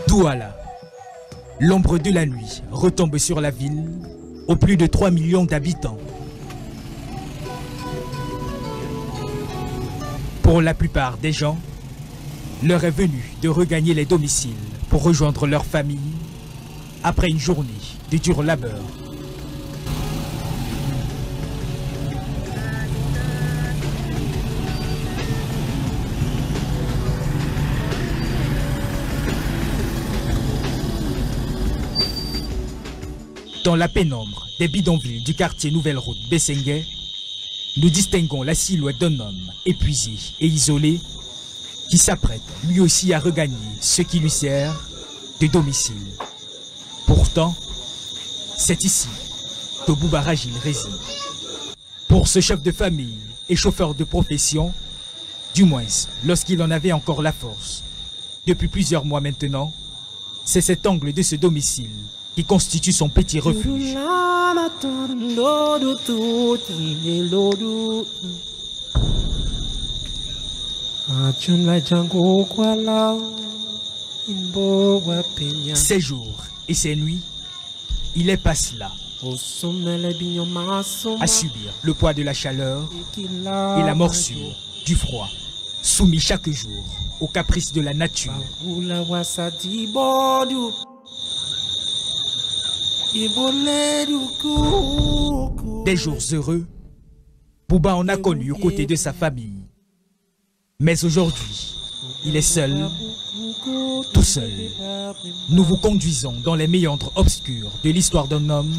Douala. L'ombre de la nuit retombe sur la ville aux plus de 3 millions d'habitants. Pour la plupart des gens, l'heure est venue de regagner les domiciles pour rejoindre leur famille après une journée de dur labeur. Dans la pénombre des bidonvilles du quartier Nouvelle Route Bessengue, nous distinguons la silhouette d'un homme épuisé et isolé qui s'apprête lui aussi à regagner ce qui lui sert de domicile. Pourtant, c'est ici que Bouba Ragil réside. Pour ce chef de famille et chauffeur de profession, du moins lorsqu'il en avait encore la force, depuis plusieurs mois maintenant, c'est cet angle de ce domicile qui constitue son petit refuge. Ces jours et ces nuits, il est passé là, à subir le poids de la chaleur et la morsure du froid, soumis chaque jour aux caprices de la nature. Des jours heureux, Bouba en a connu aux côtés de sa famille. Mais aujourd'hui, il est seul, tout seul. Nous vous conduisons dans les méandres obscurs de l'histoire d'un homme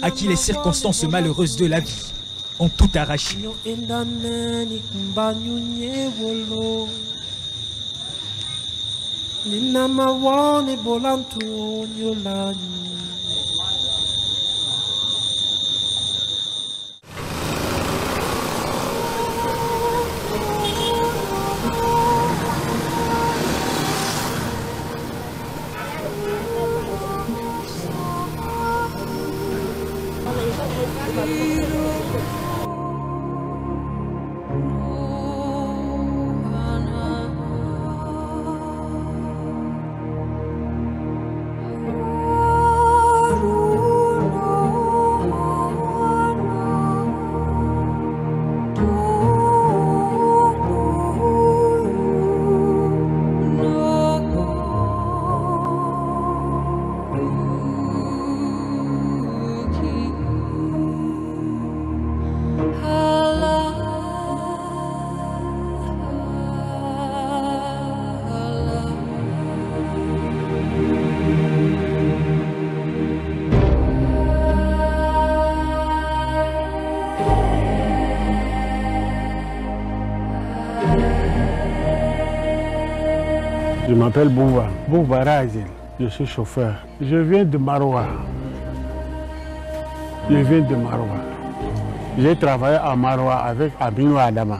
à qui les circonstances malheureuses de la vie ont tout arraché. Je m'appelle Bouba Ragil, je suis chauffeur. Je viens de Maroua. J'ai travaillé à Maroua avec Abinou Adama,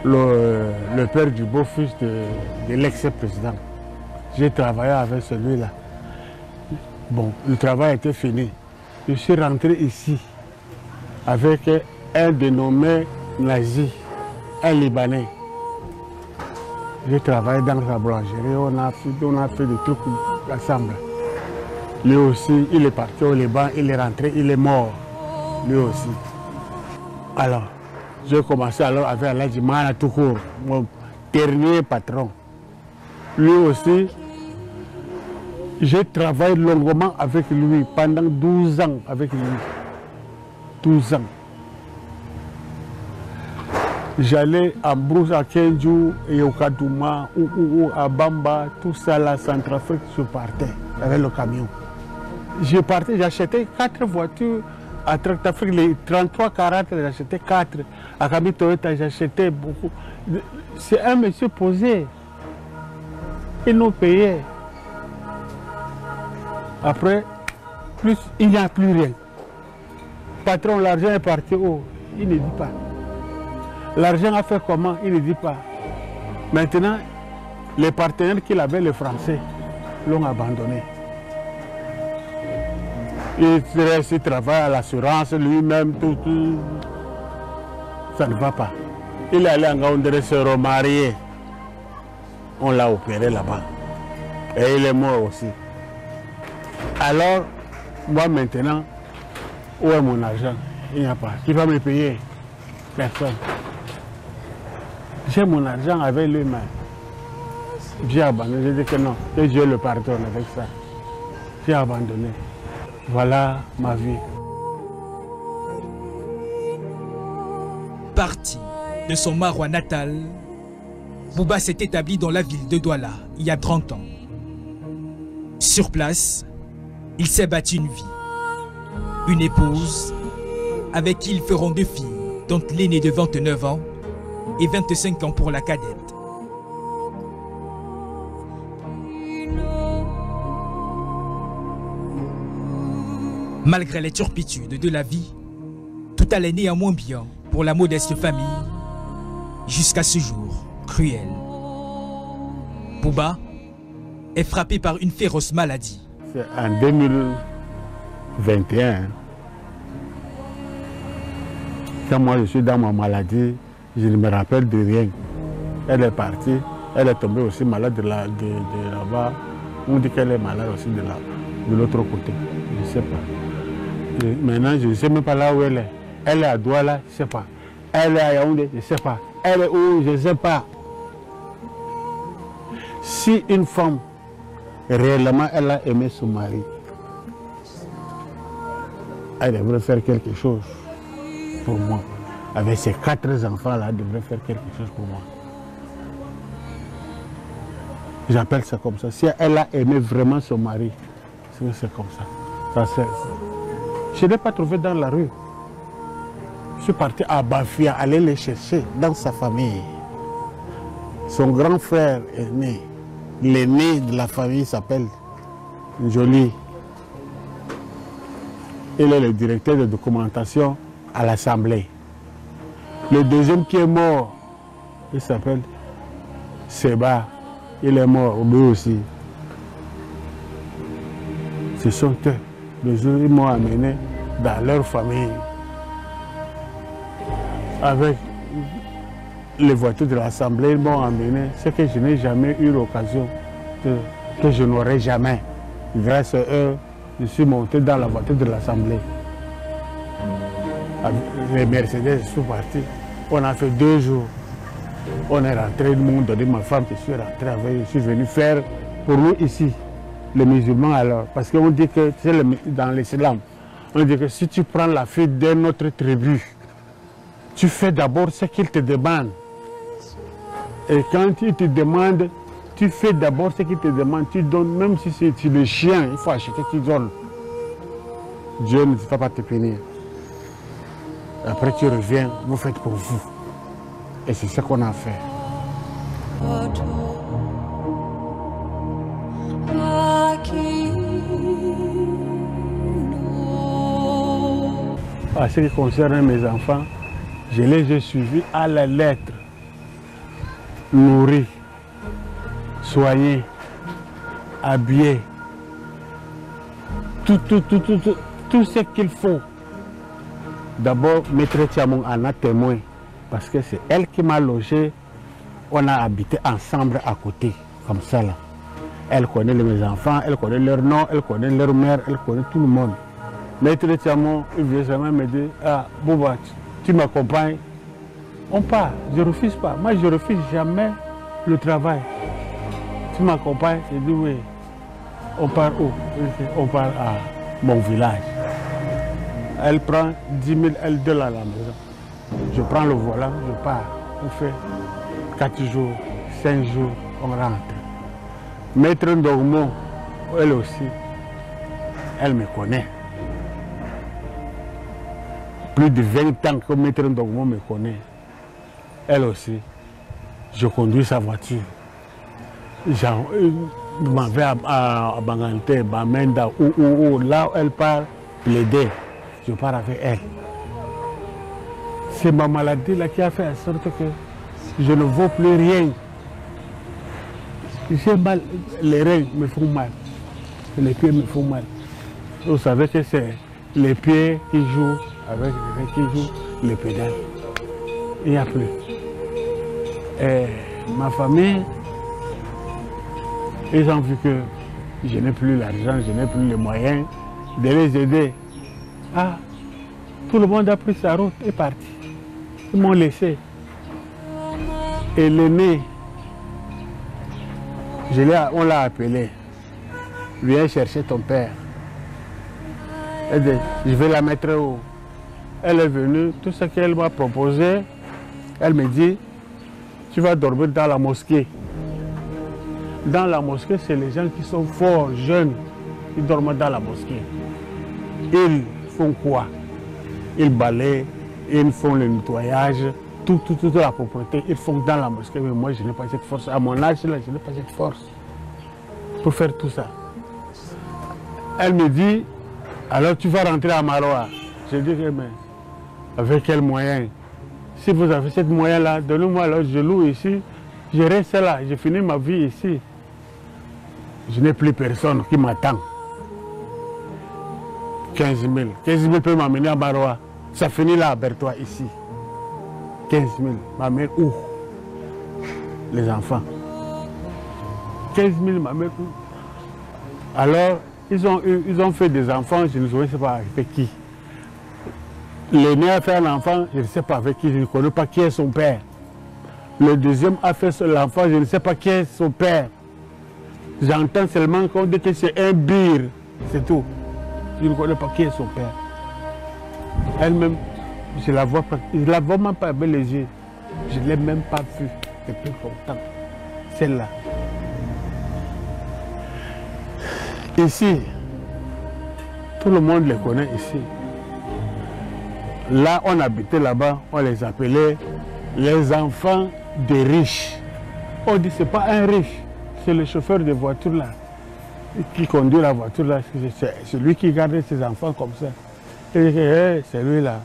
le père du beau-fils de l'ex-président. J'ai travaillé avec celui-là. Bon, le travail était fini. Je suis rentré ici avec un dénommé Nazi, un Libanais. J'ai travaillé dans sa boulangerie, on a fait des trucs ensemble. Lui aussi, il est parti au Liban, il est rentré, il est mort. Lui aussi. Alors, j'ai commencé alors avec Aladji Mana Toukour, mon dernier patron. Lui aussi, j'ai travaillé longuement avec lui, pendant 12 ans avec lui. 12 ans. J'allais à Brousse, à Kenju, et au Kadouma, ou à Bamba, tout ça, la Centrafrique, je partais avec le camion. Je partais, j'achetais 4 voitures à Tractafrique, les 33-40, j'achetais 4. À Kami Toyota, j'achetais beaucoup. C'est un monsieur posé. Ils nous payaient. Après, plus, il n'y a plus rien. Patron, l'argent est parti où? Il ne dit pas. L'argent a fait comment? Il ne dit pas. Maintenant, les partenaires qu'il avait, les Français, l'ont abandonné. Il travaille à l'assurance, lui-même, tout. Ça ne va pas. Il est allé en Gaoundéré se remarier. On l'a opéré là-bas. Et il est mort aussi. Alors, moi maintenant, où est mon argent? Il n'y a pas. Qui va me payer? Personne. J'ai mon argent avec lui-même. J'ai abandonné. J'ai dit que non, que Dieu le pardonne avec ça. J'ai abandonné. Voilà ma vie. Parti de son Marois natal, Bouba s'est établi dans la ville de Douala il y a 30 ans. Sur place, il s'est bâti une vie, une épouse, avec qui ils feront 2 filles, dont l'aînée de 29 ans et 25 ans pour la cadette. Malgré les turpitudes de la vie, tout allait néanmoins bien pour la modeste famille, jusqu'à ce jour cruel. Bouba est frappé par une féroce maladie. C'est en 2021, quand moi je suis dans ma maladie, je ne me rappelle de rien. Elle est partie, elle est tombée aussi malade de là-bas. On dit qu'elle est malade aussi de l'autre côté. Je ne sais pas. Maintenant, je ne sais même pas là où elle est. Elle est à Douala, je ne sais pas. Elle est à Yaoundé, je ne sais pas. Elle est où, je ne sais pas. Si une femme, réellement, elle a aimé son mari, elle devrait faire quelque chose pour moi. Avec ses 4 enfants-là, elle devrait faire quelque chose pour moi. J'appelle ça comme ça. Si elle a aimé vraiment son mari, c'est comme ça. Je ne l'ai pas trouvé dans la rue. Je suis parti à Bafia, aller les chercher dans sa famille. Son grand frère est né. L'aîné de la famille s'appelle Jolie. Il est le directeur de documentation à l'Assemblée. Le deuxième qui est mort, il s'appelle Seba. Il est mort, lui aussi. Ce sont eux. Le jour où ils m'ont amené dans leur famille, avec les voitures de l'Assemblée, ils m'ont amené ce que je n'ai jamais eu l'occasion, que je n'aurai jamais. Grâce à eux, je suis monté dans la voiture de l'Assemblée. Les Mercedes sont partis. On a fait 2 jours. On est rentré, ils m'ont donné ma femme, je suis rentré avec, je suis venu faire pour nous ici, les musulmans alors. Parce qu'on dit que, dans l'islam, on dit que si tu prends la fille d'une autre tribu, tu fais d'abord ce qu'ils te demandent. Et quand ils te demandent, tu fais d'abord ce qu'ils te demandent. Tu donnes, même si c'est le chien, il faut acheter, tu donnes. Dieu ne va pas te punir. Après tu reviens, vous faites pour vous. Et c'est ce qu'on a fait. En ce qui concerne mes enfants, je les ai suivis à la lettre. Nourris, soignés, habillés. Tout ce qu'il faut. D'abord, Maître Tiamon en a témoin. Parce que c'est elle qui m'a logé. On a habité ensemble à côté, comme ça là. Elle connaît mes enfants, elle connaît leur nom, elle connaît leur mère, elle connaît tout le monde. Maître Tiamon, il vient jamais me dire, ah, Bouba, tu m'accompagnes. On part, je ne refuse pas. Moi, je ne refuse jamais le travail. Tu m'accompagnes, je dis oui. On part où? On part à mon village. Elle prend 10 000 LD à la maison. Je prends le volant, je pars. On fait 4 jours, 5 jours, on rentre. Maître Ndogmo, elle aussi, elle me connaît. Plus de 20 ans que Maître Ndogmo me connaît. Elle aussi, je conduis sa voiture. Je m'en vais à Bangante, Bamenda, là où elle part plaider, je pars avec elle. C'est ma maladie là qui a fait en sorte que je ne vaux plus rien. J'ai mal, les reins me font mal, les pieds me font mal. Vous savez que c'est les pieds qui jouent avec les reins qui jouent les pédales. Il n'y a plus. Et ma famille, Ils ont vu que je n'ai plus l'argent, je n'ai plus les moyens de les aider. Ah, tout le monde a pris sa route et est parti. Ils m'ont laissé. Et l'aîné, on l'a appelé. Viens chercher ton père. Elle dit, je vais la mettre où? Elle est venue, tout ce qu'elle m'a proposé, elle me dit, tu vas dormir dans la mosquée. Dans la mosquée, c'est les gens qui sont forts, jeunes, qui dorment dans la mosquée. Ils font quoi? Ils balayent, ils font le nettoyage, toute la propreté, ils font dans la mosquée. Mais moi, je n'ai pas cette force. À mon âge, là, je n'ai pas cette force pour faire tout ça. Elle me dit, alors tu vas rentrer à Maroua. Je dis, mais avec quel moyen? Si vous avez cette moyen-là, donnez-moi, alors je loue ici, je reste là, j'ai fini ma vie ici. Je n'ai plus personne qui m'attend. 15 000. 15 000 peut m'amener à Maroua. Ça finit là, vers toi, ici. 15 000. M'amène où? Les enfants. 15 000 m'amène où? Alors, ils ont fait des enfants, je ne sais pas avec qui. L'aîné a fait un enfant, je ne sais pas avec qui, je ne connais pas qui est son père. Le deuxième a fait l'enfant, je ne sais pas qui est son père. J'entends seulement qu'on dit que c'est un bir, c'est tout. Je ne connais pas qui est son père. Elle-même, je la vois même pas avec les yeux. Je ne l'ai même pas vue depuis longtemps. Celle-là. Ici, tout le monde les connaît ici. Là, on habitait là-bas, on les appelait les enfants des riches. On dit c'est pas un riche, c'est le chauffeur de voiture là, qui conduit la voiture là, c'est lui qui garde ses enfants comme ça. Et hey, c'est lui là.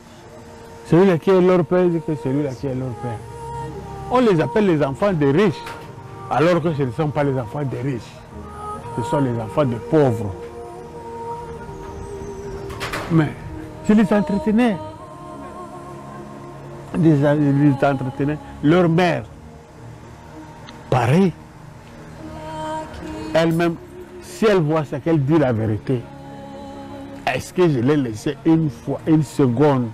Celui-là qui est leur père, c'est celui-là qui est leur père. On les appelle les enfants des riches, alors que ce ne sont pas les enfants des riches. Ce sont les enfants des pauvres. Mais je les entretenais. Ils entretenaient leur mère. Pareil. Elle-même, si elle voit ça, qu'elle dit la vérité, est-ce que je l'ai laissé une fois, une seconde,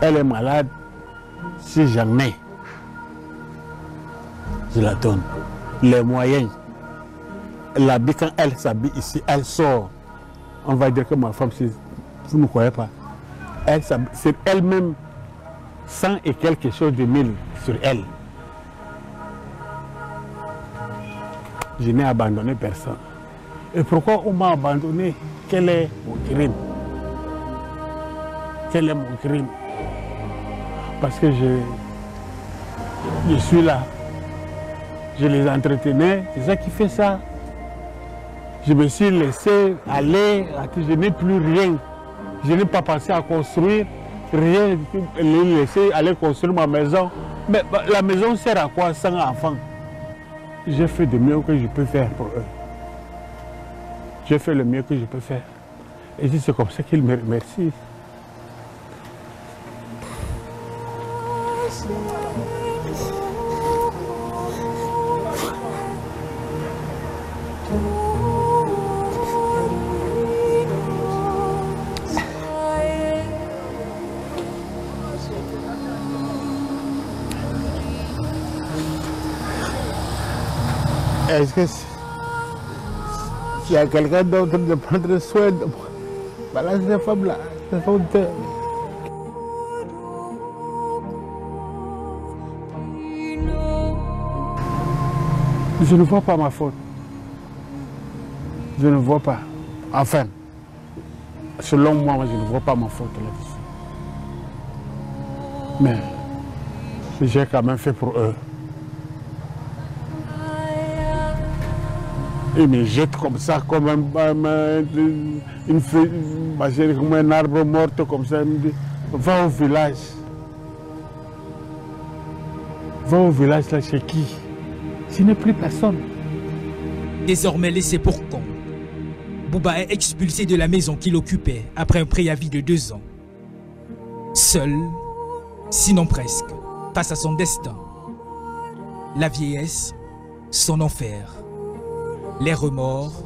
elle est malade, si jamais je la donne les moyens. L'habit, quand elle s'habille ici, elle sort. On va dire que ma femme, vous ne croyez pas, c'est elle-même 100 et quelque chose de 1000 sur elle. Je n'ai abandonné personne. Et pourquoi on m'a abandonné? Quel est mon crime? Quel est mon crime? Parce que je suis là. Je les entretenais, c'est ça qui fait ça. Je me suis laissé aller, je n'ai plus rien. Je n'ai pas pensé à construire rien, les laisser aller construire ma maison. Mais la maison sert à quoi sans enfants? J'ai fait le mieux que je peux faire pour eux. J'ai fait le mieux que je peux faire. Et c'est comme ça qu'ils me remercient. Est-ce que s'il y a quelqu'un d'autre de prendre soin de moi, voilà ces femmes-là, ces femmes de... Je ne vois pas ma faute. Je ne vois pas. Enfin, selon moi, je ne vois pas ma faute là-dessus. Mais j'ai quand même fait pour eux. Ils me jettent comme ça, comme comme un arbre mort, comme ça. Ils me disent, va au village. Va au village là, chez qui? Ce n'est plus personne. Désormais laissé pour compte, Bouba est expulsé de la maison qu'il occupait après un préavis de 2 ans. Seul, sinon presque, face à son destin. la vieillesse, son enfer. Les remords,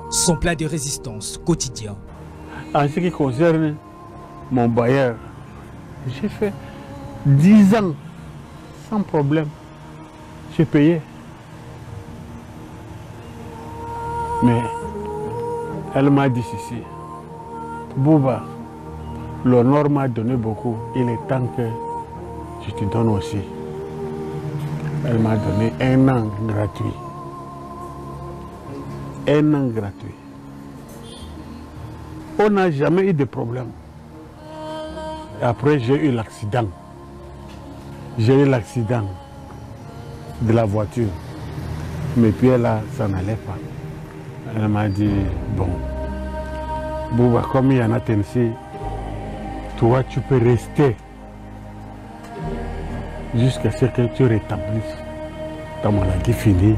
son plat de résistance quotidien. En ce qui concerne mon bailleur, j'ai fait 10 ans sans problème. J'ai payé. Mais elle m'a dit ceci. Bouba, l'honneur m'a donné beaucoup. Il est temps que je te donne aussi. Elle m'a donné 1 an gratuit. 1 an gratuit. On n'a jamais eu de problème. Et après, j'ai eu l'accident. J'ai eu l'accident de la voiture. Mes pieds là, ça n'allait pas. Elle m'a dit, bon, Bouba, comme il y en a Tennessee, toi tu peux rester jusqu'à ce que tu rétablisses ta maladie finie.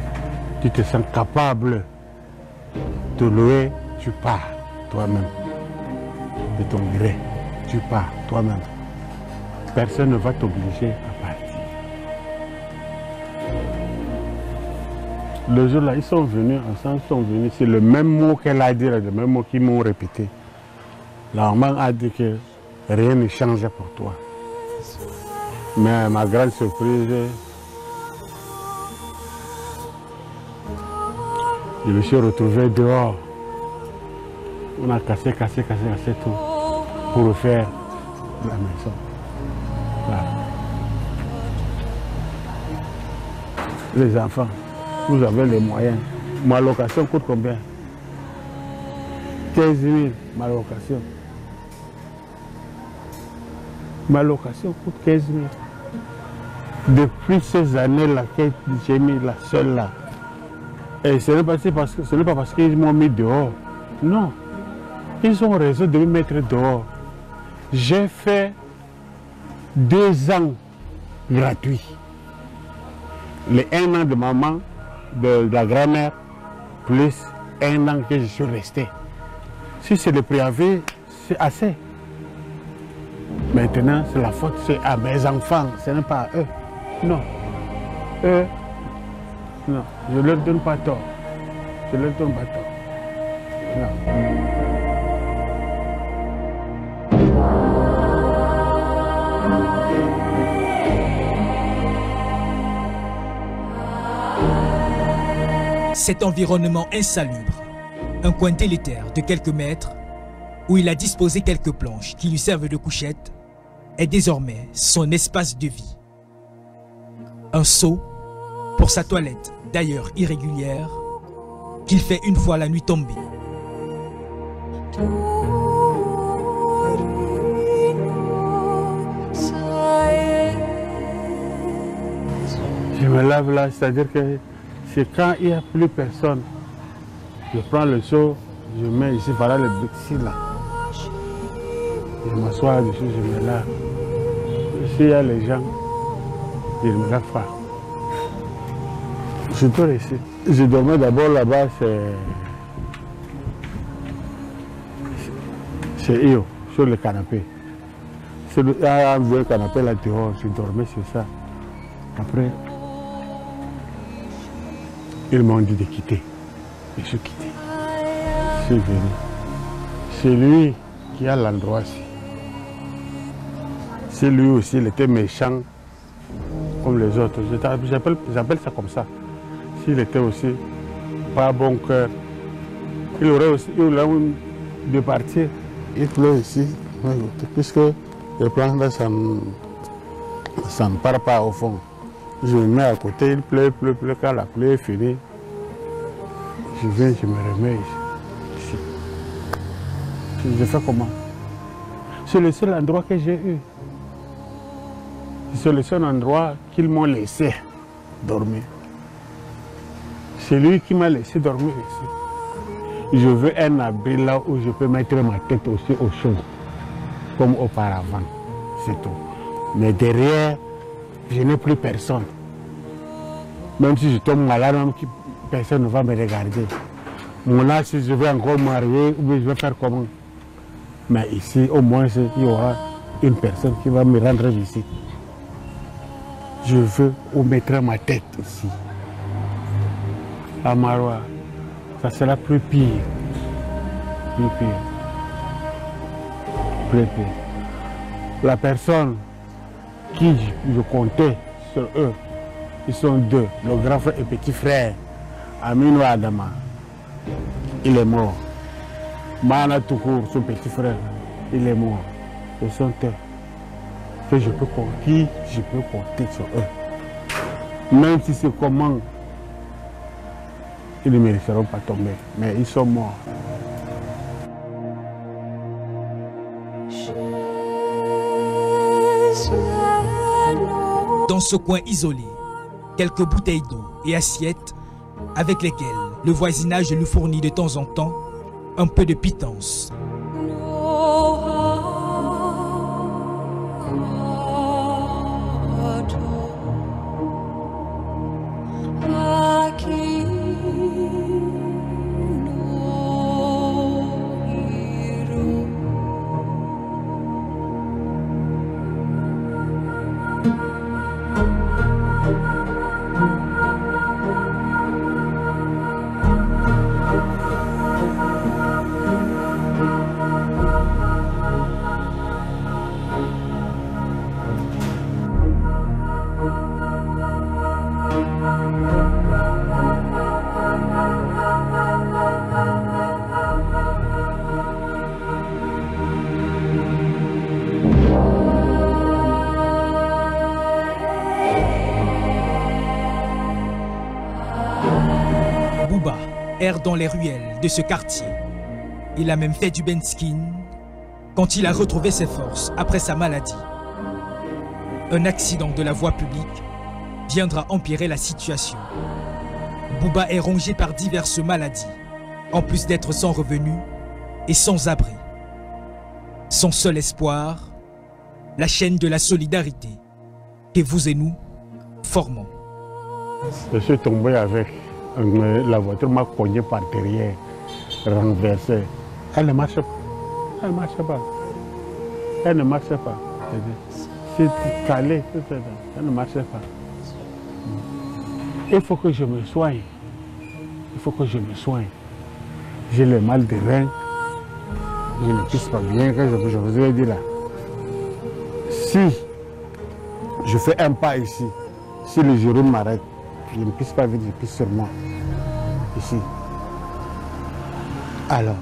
Tu te sens capable de louer, tu pars toi-même. De ton gré, tu pars toi-même. Personne ne va t'obliger à partir. Le jour-là, ils sont venus ensemble, c'est le même mot qu'elle a dit, le même mot qu'ils m'ont répété. La maman a dit que rien ne change pour toi. Mais à ma grande surprise, je me suis retrouvé dehors. On a cassé tout pour refaire la maison. Là. Les enfants, vous avez les moyens. Ma location coûte combien? 15 000, ma location. Ma location coûte 15 000. Depuis ces années-là que j'ai mis la seule là. Et ce n'est pas parce qu'ils m'ont mis dehors. Non. Ils ont raison de me mettre dehors. J'ai fait 2 ans gratuits. Les 1 an de maman, de la grand-mère, plus 1 an que je suis resté. Si c'est le préavis, c'est assez. Maintenant, c'est la faute, c'est à mes enfants, ce n'est pas à eux. Non. Eux, non, je ne leur donne pas tort. Je ne leur donne pas tort. Non. Cet environnement insalubre, un coin délétère de quelques mètres, où il a disposé quelques planches qui lui servent de couchette, est désormais son espace de vie. Un seau pour sa toilette, d'ailleurs irrégulière, qu'il fait une fois la nuit tombée. Je me lave là, c'est-à-dire que c'est quand il n'y a plus personne. Je prends le seau, je mets ici, voilà le ici là. Je m'assois dessus, je me lave. S'il y a les gens, ils ne me lavent pas. Je dors ici. Je dormais d'abord là-bas, c'est Io, sur le canapé. Il y a un canapé là dehors, je dormais sur ça. Après, ils m'ont dit de quitter. Et je suis quitté. Je suis venu. C'est lui qui a l'endroit ici. C'est lui aussi, il était méchant comme les autres. J'appelle ça comme ça. S'il était aussi pas bon cœur, il aurait aussi de partir. Il pleut ici, puisque le plan là, ça ne part pas au fond. Je me mets à côté, il pleut, quand la pluie est finie, je viens, je me remets ici. Je fais comment? C'est le seul endroit que j'ai eu. C'est le seul endroit qu'ils m'ont laissé dormir. C'est lui qui m'a laissé dormir ici. Je veux un abri là où je peux mettre ma tête aussi au chaud, comme auparavant. C'est tout. Mais derrière, je n'ai plus personne. Même si je tombe malade, personne ne va me regarder. Mon âge, si je vais encore marier, ou bien je vais faire comment. Mais ici, au moins, il y aura une personne qui va me rendre visite. je veux où mettre ma tête ici. À Maroua, ça sera plus pire. Plus pire. Plus pire. La personne qui je comptais sur eux, ils sont deux, le grand frère et petit frère, Aminou Adama. Il est mort. Mana Toukour, son petit frère, il est mort. Ils sont deux. Que je peux compter sur eux. Même si c'est comment, ils ne mériteront pas tomber. Mais ils sont morts. Dans ce coin isolé, quelques bouteilles d'eau et assiettes avec lesquelles le voisinage lui fournit de temps en temps un peu de pitance. Bouba erre dans les ruelles de ce quartier. Il a même fait du benskin quand il a retrouvé ses forces après sa maladie. Un accident de la voie publique viendra empirer la situation. Bouba est rongé par diverses maladies, en plus d'être sans revenu et sans abri. Son seul espoir, la chaîne de la solidarité que vous et nous formons. Je suis tombé avec la voiture, m'a cogné par derrière, renversée. Elle ne marche pas. Elle ne marche pas. Elle ne marche pas. C'est calé. Elle ne marche pas. Il faut que je me soigne. Il faut que je me soigne. J'ai le mal de rein. Je ne pisse pas bien, je vous ai dit là. Si je fais un pas ici, si le genou m'arrête, je ne pisse pas vite, je pisse sur moi. Ici. Alors,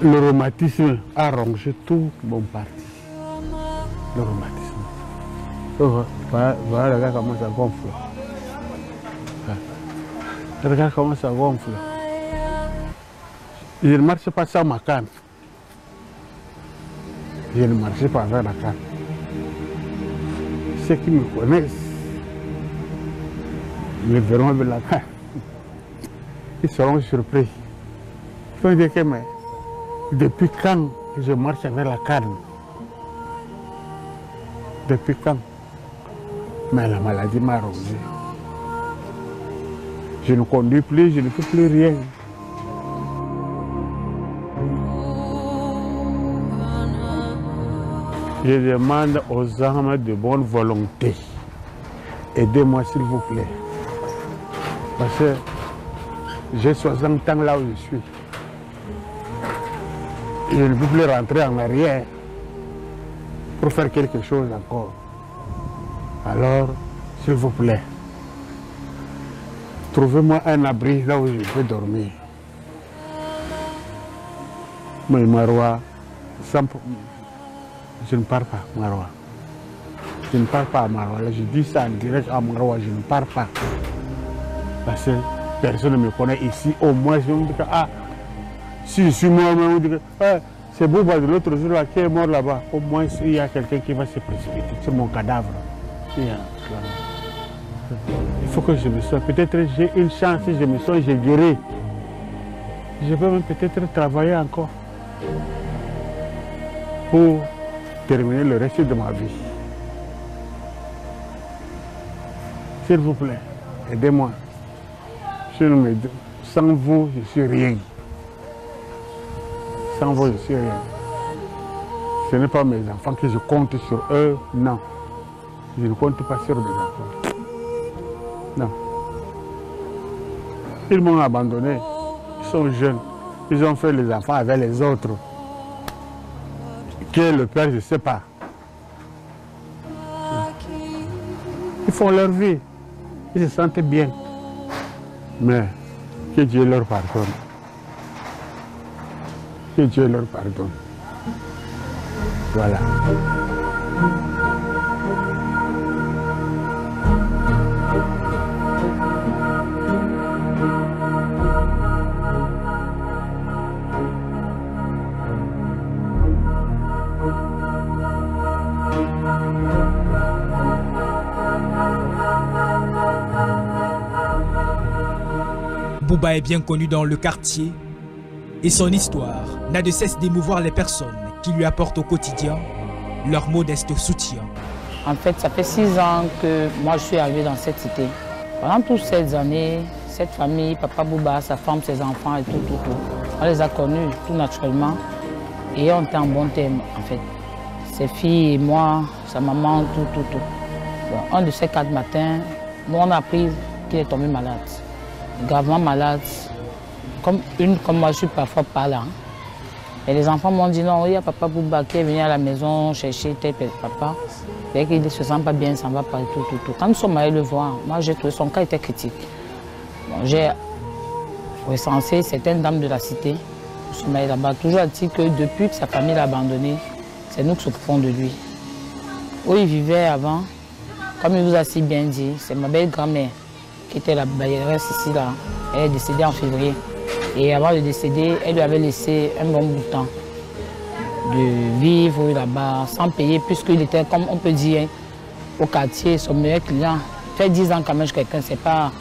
le rhumatisme a rongé tout mon parti. Le rhumatisme. Voilà, regarde comment ça gonfle. Regarde comment ça gonfle. Je ne marche pas sans ma canne. Je ne marche pas avec la canne. Ceux qui me connaissent, me verront avec la canne. Ils seront surpris. Ils vont dire que mais, depuis quand je marche avec la canne? Depuis quand? Mais la maladie m'a rongé. Je ne conduis plus, je ne fais plus rien. Je demande aux âmes de bonne volonté, aidez-moi s'il vous plaît. Parce que j'ai 60 ans là où je suis. Je ne peux plus rentrer en arrière pour faire quelque chose encore. Alors, s'il vous plaît, trouvez-moi un abri là où je peux dormir. Mais Maroua, je ne pars pas, Maroua. Je ne pars pas à Maroua. Là, je dis ça en direct à Maroua, je ne pars pas. Parce que personne ne me connaît ici. Au moins, je me dis que, ah, si je suis mort, on me dit que, ah, c'est Bouba de l'autre jour là, qui est mort là-bas. Au moins, il y a quelqu'un qui va se précipiter sur mon cadavre. Il faut que je me soigne. Peut-être j'ai une chance, si je me soigne, j'ai guéri. Je peux même peut-être travailler encore pour terminer le reste de ma vie. S'il vous plaît, aidez-moi. Sans vous, je ne suis rien. Sans vous, je ne suis rien. Ce n'est pas mes enfants que je compte sur eux, non. Je ne compte pas sur mes enfants. Non. Ils m'ont abandonné. Ils sont jeunes. Ils ont fait les enfants avec les autres. Qui est le père, je ne sais pas. Ils font leur vie. Ils se sentent bien. Mais que Dieu leur pardonne. Que Dieu leur pardonne. Voilà. Bouba est bien connu dans le quartier et son histoire n'a de cesse d'émouvoir les personnes qui lui apportent au quotidien leur modeste soutien. En fait, ça fait 6 ans que moi je suis arrivé dans cette cité. Pendant toutes ces années, cette famille, Papa Bouba, sa femme, ses enfants et tout, on les a connus tout naturellement et on était en bon terme en fait. Ses filles et moi, sa maman, tout. Bon, un de ces 4 matins, nous on a appris qu'il est tombé malade. Gravement malade, comme moi je suis parfois pas là. Et les enfants m'ont dit non, il y a Papa Bouba qui est venu à la maison chercher tel papa. Et qu'il ne se sent pas bien, ça ne va pas tout. Quand nous sommes allés le voir, moi j'ai trouvé son cas était critique. Bon, j'ai recensé certaines dames de la cité. Je suis allé là-bas, toujours dit que depuis que sa famille l'a abandonné, c'est nous qui s'occupons de lui. Où il vivait avant, comme il vous a si bien dit, c'est ma belle grand-mère qui était la bailleresse ici, là. Elle est décédée en février. Et avant de décéder, elle lui avait laissé un bon bout de temps de vivre là-bas sans payer, puisqu'il était, comme on peut dire, au quartier, son meilleur client. Fait 10 ans quand même, quelqu'un, c'est pas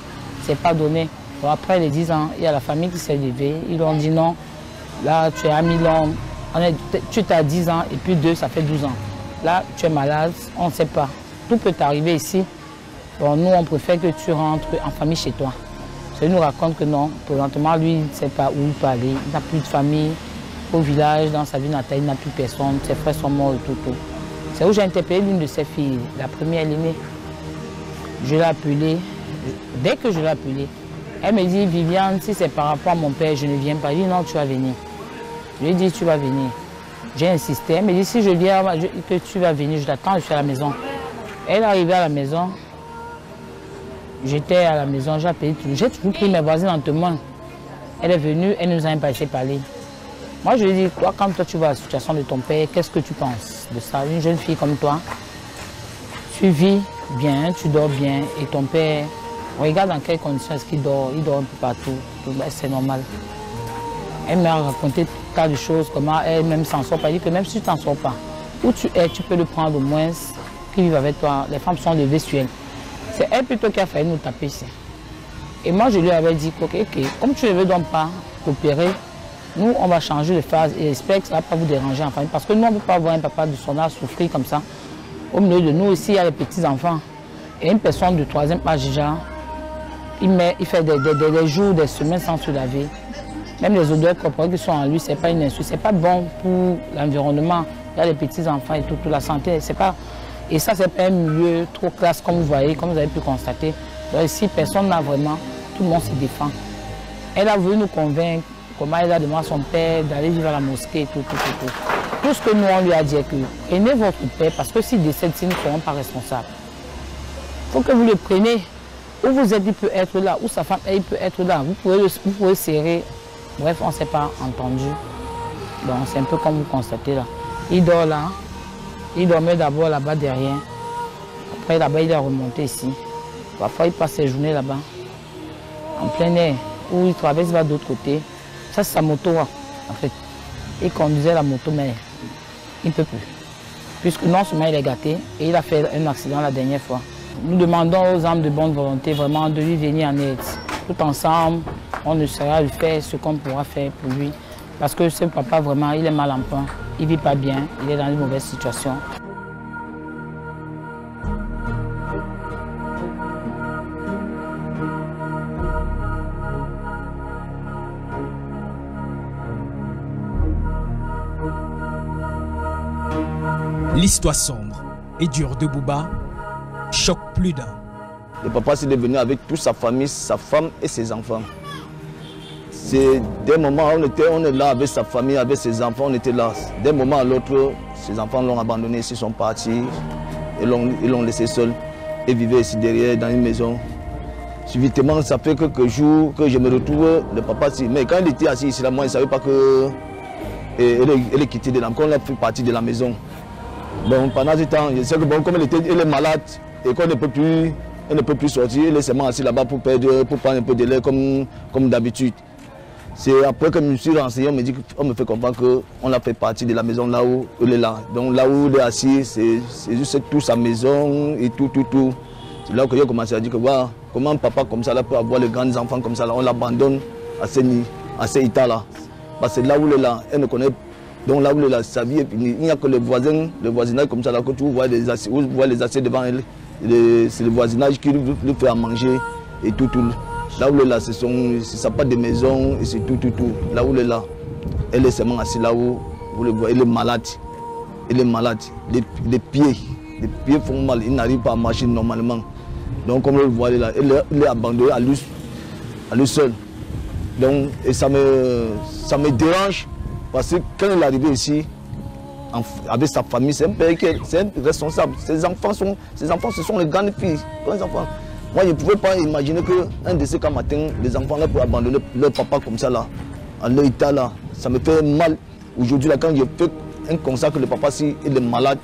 donné. Bon, après les 10 ans, il y a la famille qui s'est levée. Ils lui ont dit non, là tu es à Milan, tu es à 10 ans et puis 2, ça fait 12 ans. Là, tu es malade, on ne sait pas. Tout peut t'arriver ici. Bon, nous, on préfère que tu rentres en famille chez toi. Il nous raconte que non, présentement, lui, il ne sait pas où il peut aller. Il n'a plus de famille. Au village, dans sa ville natale, il n'a plus personne. Ses frères sont morts et tout. C'est où j'ai interpellé l'une de ses filles, la première, l'aînée. Je l'ai appelée. Dès que je l'ai appelée, elle me dit, Viviane, si c'est par rapport à mon père, je ne viens pas. Je lui dis, non, tu vas venir. Je lui ai dit, tu vas venir. J'ai insisté. Elle me dit, si je viens, que tu vas venir, je t'attends, je suis à la maison. Elle est arrivée à la maison. J'étais à la maison, j'ai appelé, j'ai toujours pris mes voisines en témoin. Elle est venue, elle nous a même pas laissé parler. Moi, je lui ai dit, toi, quand toi tu vois la situation de ton père, qu'est-ce que tu penses de ça? Une jeune fille comme toi, tu vis bien, tu dors bien, et ton père, regarde dans quelles conditions est-ce qu'il dort, il dort un peu partout, c'est normal. Elle m'a raconté tout tas de choses, comment elle-même s'en sort pas. Elle dit que même si tu t'en sors pas, où tu es, tu peux le prendre au moins, qui vivent avec toi. Les femmes sont levées sur elle. C'est elle plutôt qui a failli nous taper ici. Et moi, je lui avais dit, ok, comme tu ne veux donc pas coopérer, nous, on va changer de phase et j'espère que ça ne va pas vous déranger en famille. Parce que nous, on ne peut pas voir un papa de son âge souffrir comme ça. Au milieu de nous aussi, il y a les petits-enfants. Et une personne de 3e âge déjà, il fait des jours, des semaines sans se laver. Même les odeurs corporelles qui sont en lui, ce n'est pas une insulte. Ce n'est pas bon pour l'environnement. Il y a les petits-enfants et tout, la santé, c'est pas... Et ça, c'est pas un milieu trop classe, comme vous voyez, comme vous avez pu constater. Donc ici, personne n'a vraiment, tout le monde se défend. Elle a voulu nous convaincre, comment elle a demandé à son père d'aller vivre à la mosquée et tout. Tout ce que nous, on lui a dit, que prenez votre père, parce que s'il décède, nous ne serons pas responsables. Il faut que vous le preniez. Où vous êtes, il peut être là, où sa femme, il peut être là. Vous pouvez serrer. Bref, on ne s'est pas entendu. Donc c'est un peu comme vous constatez là. Il dort là. Il dormait d'abord là-bas derrière. Après là-bas, il est remonté ici. Parfois, il passe ses journées là-bas, en plein air, où il traverse vers d'autre côté. Ça, c'est sa moto, en fait. Il conduisait la moto, mais il ne peut plus. Puisque non seulement il est gâté, et il a fait un accident la dernière fois. Nous demandons aux âmes de bonne volonté vraiment de lui venir en aide. Tout ensemble, on essaiera de faire ce qu'on pourra faire pour lui. Parce que ce papa, vraiment, il est mal en point. Il ne vit pas bien, il est dans une mauvaise situation. L'histoire sombre et dure de Bouba choque plus d'un. Le papa s'est devenu avec toute sa famille, sa femme et ses enfants. C'est des moments où on est là avec sa famille, avec ses enfants, on était là. D'un moment à l'autre, ses enfants l'ont abandonné, ils sont partis, ils l'ont laissé seul et vivaient ici derrière dans une maison. Subitement, ça fait quelques jours que je me retrouve, le papa, mais quand il était assis ici, là, moi, je ne savais pas que elle est quittée de là, qu'on a fait partie de la maison. Donc pendant ce temps, je sais que bon, comme elle est malade et qu'on ne peut plus sortir, elle est seulement assise là-bas pour prendre un peu de l'air comme d'habitude. C'est après que je me suis renseigné, on me fait comprendre qu'on a fait partie de la maison là où elle est là. Donc là où elle est assise, c'est juste toute sa maison et tout. C'est là que j'ai commencé à dire que voilà, comment un papa comme ça là peut avoir les grands enfants comme ça là, on l'abandonne à ces états là. Parce que là où elle est là, elle ne connaît pas. Donc là où elle est là, sa vie est finie. Il n'y a que le voisinage comme ça là, que tu vois les assiettes devant elle. C'est le voisinage qui lui fait à manger et tout. Là où elle est là, c'est sa part de maison et c'est tout. Là où elle est là, elle est seulement assise là où vous le voyez, elle est malade. Elle est malade. Les pieds font mal, il n'arrive pas à marcher normalement. Donc comme vous le voyez là, elle est abandonnée à lui seul. Donc et ça me dérange parce que quand il est arrivé ici, avec sa famille, c'est un père qui est responsable. Ses enfants, ce sont les grandes filles. Les enfants. Moi, je ne pouvais pas imaginer qu'un de ces cas matin, les enfants là pour abandonner leur papa comme ça là, en leur état là. Ça me fait mal. Aujourd'hui, quand je fais un constat que le papa, si il est malade,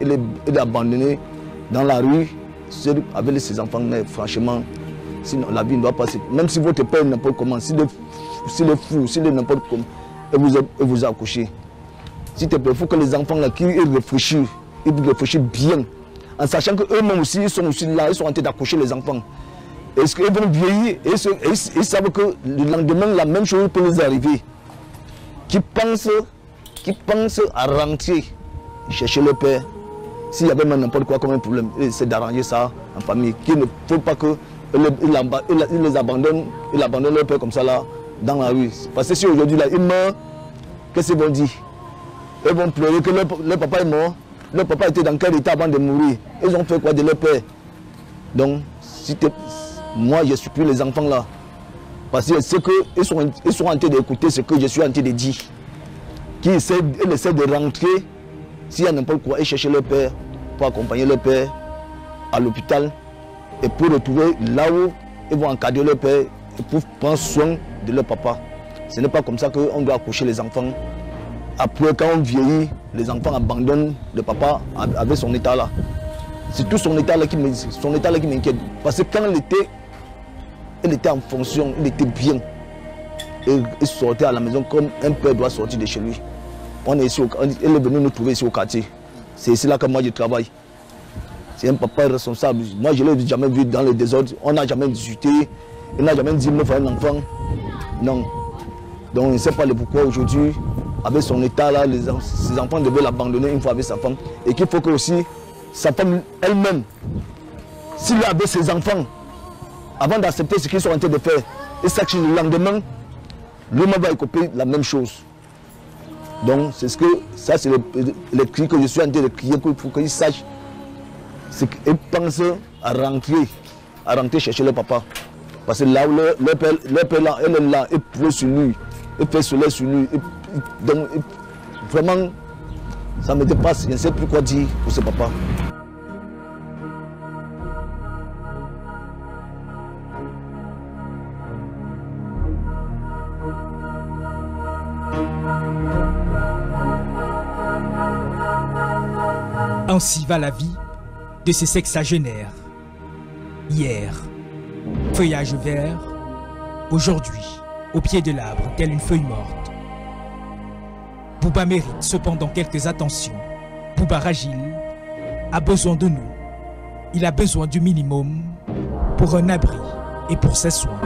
il est abandonné dans la rue, seul avec ses enfants, mais franchement, sinon la vie ne doit pas passer. Même si votre père n'importe comment, s'il est fou, s'il est n'importe comment, il vous a accouché. S'il te plaît, il faut que les enfants là, qui réfléchissent bien, en sachant qu'eux-mêmes aussi, ils sont aussi là, ils sont en train d'accoucher les enfants. Est-ce qu'ils vont vieillir et ils savent que le lendemain, la même chose peut les arriver. Qui pensent à rentrer, chercher le père. S'il y avait même n'importe quoi comme un problème, ils essaient d'arranger ça en famille. Qu'il ne faut pas qu'ils les abandonnent, ils abandonnent leur père comme ça là, dans la rue. Parce que si aujourd'hui là, ils meurent, qu'est-ce qu'ils vont dire? Ils vont pleurer que leur papa est mort. Leur papa était dans quel état avant de mourir? Ils ont fait quoi de leur père? Donc, moi je suis plus les enfants là. Parce que c'est qu'ils sont en train d'écouter ce que je suis en train de dire. Ils essaient de rentrer, s'il y a n'importe quoi, et chercher leur père, pour accompagner leur père à l'hôpital, et pour retrouver là où ils vont encadrer leur père, et pour prendre soin de leur papa. Ce n'est pas comme ça qu'on doit accoucher les enfants. Après, quand on vieillit, les enfants abandonnent le papa avec son état là. C'est tout son état là qui m'inquiète. Parce que quand elle était en fonction, il était bien. Et il sortait à la maison comme un père doit sortir de chez lui. Elle est venue nous trouver ici au quartier. C'est ici là que moi je travaille. C'est un papa responsable. Moi je ne l'ai jamais vu dans le désordre. On n'a jamais discuté. Il n'a jamais dit qu'il me faut un enfant. Non. Donc je ne sais pas le pourquoi aujourd'hui, avec son état là, ses enfants devaient l'abandonner une fois avec sa femme. Et qu'il faut que aussi sa femme elle-même, s'il avait ses enfants, avant d'accepter ce qu'ils sont en train de faire, et sache le lendemain, lui-même va écoper la même chose. Donc c'est le cri que je suis en train de crier pour qu'ils sachent. C'est qu'ils pensent à rentrer chercher le papa. Parce que là où le père là, elle est là, il pleut sur lui, il fait soleil sur lui. Donc vraiment, ça me dépasse, je ne sais plus quoi dire pour ce papa. Ainsi va la vie de ces sexagénaires. Hier, feuillage vert, aujourd'hui, au pied de l'arbre, telle une feuille morte. Bouba mérite cependant quelques attentions. Bouba Ragil a besoin de nous. Il a besoin du minimum pour un abri et pour ses soins.